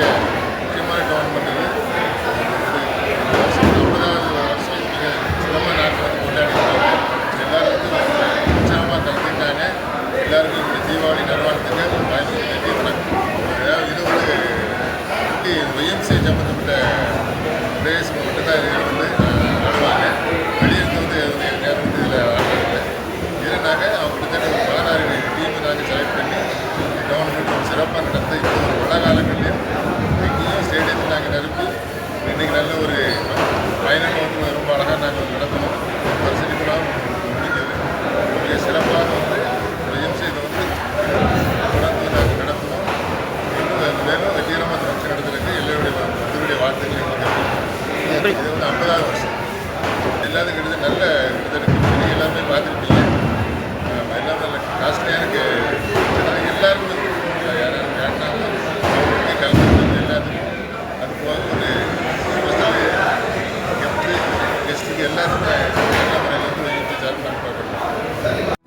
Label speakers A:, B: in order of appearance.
A: வேண்டிய முக்கியமான டோர்னமெண்ட் இது. 50வது வருஷம் மிக சிறப்பாக நாங்கள் கொண்டாடிருக்காங்க. எல்லாரும் உற்சாகமாக கலந்துக்கிட்டாங்க. எல்லாருக்கும் இந்த தீபாவளி நல்வாழ்த்துக்கள் வாய்ப்பு அதாவது இது ஒரு ஒய்எம்சிஏ சம்மந்தப்பட்ட பிரதேசம் மட்டும்தான் இதில் நடுவாங்க. வெளியிருந்து நேரம் இதில் ஆடுறது. இதில் நாங்கள் அவங்க கிட்டத்தட்ட ஒரு 16 டீமை நாங்கள் செலக்ட் பண்ணி டோர்னமெண்ட் சிறப்பாக நடந்து இப்போ ஒரு மழை காலங்கள்லையும் இங்கேயும் ஸ்டேடியத்தில் நாங்கள் நிரப்பி இன்றைக்கி நல்ல ஒரு பயணம் வந்து ரொம்ப அழகாக நாங்கள் நடத்தணும். பரிசீலிக்கலாம் முடிஞ்சது மிக சிறப்பாக ஒய்எம்சி இதை தொடர்ந்து நாங்கள் நடத்துவோம். இன்னும் மேலும் வெற்றிகரமாக அந்த ஃபங்க்ஷன் நடத்துறதுக்கு எல்லோருடைய வாழ்த்துக்களை இது 50வது வருஷம் எல்லாரும் கிட்டத்தட்ட நல்ல கிட்டத்தட்ட எல்லாருமே பார்த்துருப்பீங்க. எல்லாம் நல்ல காஸ்ட்லியான எல்லாருமே யாரும் கேட்டாங்க அவங்களுக்கு கலந்து எல்லாத்துக்கும் அது போக ஒரு கெஸ்ட்டுக்கு எல்லாருமே எல்லா முறையிலேருந்து சார்ஜ் பண்ண பார்க்கணும்.